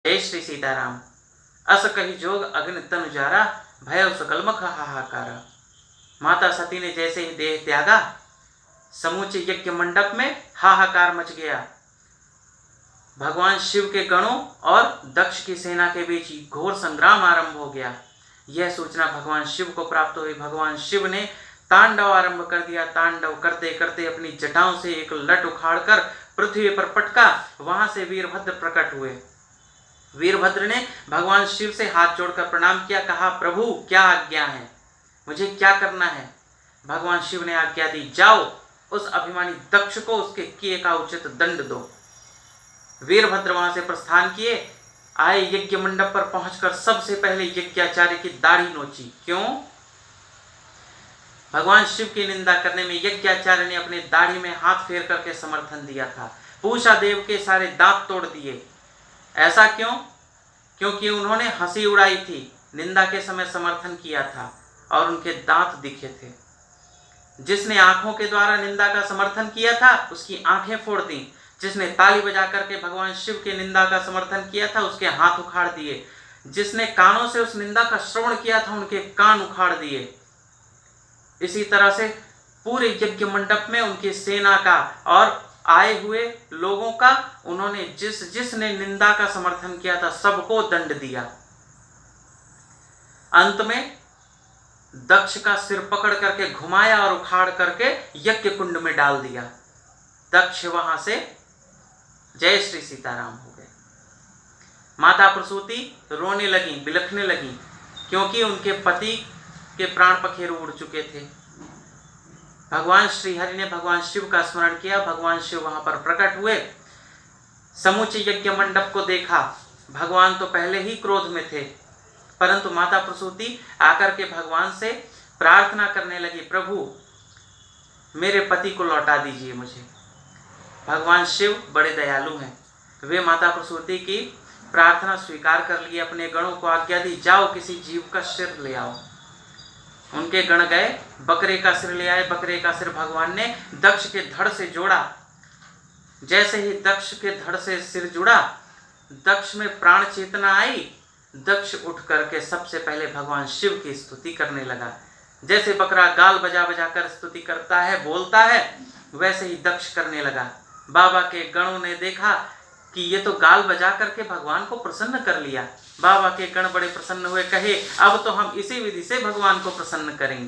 जय श्री सीताराम। अस कही जोग अग्नि तनु जारा, भय सकल मख हाहाकार। माता सती ने जैसे ही देह त्यागा, समूचे यज्ञ मंडप में हाहाकार मच गया। भगवान शिव के गणों और दक्ष की सेना के बीच घोर संग्राम आरंभ हो गया। यह सूचना भगवान शिव को प्राप्त हुई। भगवान शिव ने तांडव आरंभ कर दिया। तांडव करते करते अपनी जटाओं से एक लट उखाड़कर पृथ्वी पर पटका। वहां से वीरभद्र प्रकट हुए। वीरभद्र ने भगवान शिव से हाथ जोड़कर प्रणाम किया। कहा, प्रभु क्या आज्ञा है, मुझे क्या करना है? भगवान शिव ने आज्ञा दी, जाओ उस अभिमानी दक्ष को उसके किए का उचित दंड दो। वीरभद्र वहां से प्रस्थान किए। आए यज्ञ मंडप पर पहुंचकर सबसे पहले यज्ञाचार्य की दाढ़ी नोची। क्यों? भगवान शिव की निंदा करने में यज्ञाचार्य ने अपने दाढ़ी में हाथ फेर करके समर्थन दिया था। पूषा देव के सारे दांत तोड़ दिए। ऐसा क्यों? क्योंकि उन्होंने हंसी उड़ाई थी, निंदा के समय समर्थन किया था और उनके दांत दिखे थे। जिसने आंखों के द्वारा निंदा का समर्थन किया था उसकी आंखें फोड़ दी। जिसने ताली बजा करके भगवान शिव की निंदा का समर्थन किया था उसके हाथ उखाड़ दिए। जिसने कानों से उस निंदा का श्रवण किया था उनके कान उखाड़ दिए। इसी तरह से पूरे यज्ञ मंडप में उनकी सेना का और आए हुए लोगों का उन्होंने जिसने निंदा का समर्थन किया था सबको दंड दिया। अंत में दक्ष का सिर पकड़ करके घुमाया और उखाड़ करके यज्ञ कुंड में डाल दिया। दक्ष वहां से जय श्री सीताराम हो गए। माता प्रसूति रोने लगी, बिलखने लगी, क्योंकि उनके पति के प्राण पखेरु उड़ चुके थे। भगवान श्रीहरि ने भगवान शिव का स्मरण किया। भगवान शिव वहां पर प्रकट हुए। समूचे यज्ञ मंडप को देखा। भगवान तो पहले ही क्रोध में थे, परंतु माता प्रसूति आकर के भगवान से प्रार्थना करने लगी, प्रभु मेरे पति को लौटा दीजिए मुझे। भगवान शिव बड़े दयालु हैं। वे माता प्रसूति की प्रार्थना स्वीकार कर लिए। अपने गणों को आज्ञा दी, जाओ किसी जीव का सिर ले आओ। उनके गण गए, बकरे का सिर ले आए। बकरे का सिर भगवान ने दक्ष के धड़ से जोड़ा। जैसे ही दक्ष के धड़ से सिर जुड़ा, दक्ष में प्राण चेतना आई। दक्ष उठ करके सबसे पहले भगवान शिव की स्तुति करने लगा। जैसे बकरा गाल बजा बजा कर स्तुति करता है, बोलता है, वैसे ही दक्ष करने लगा। बाबा के गणों ने देखा कि ये तो गाल बजा करके भगवान को प्रसन्न कर लिया। बाबा के गण बड़े प्रसन्न हुए। कहे, अब तो हम इसी विधि से भगवान को प्रसन्न करेंगे।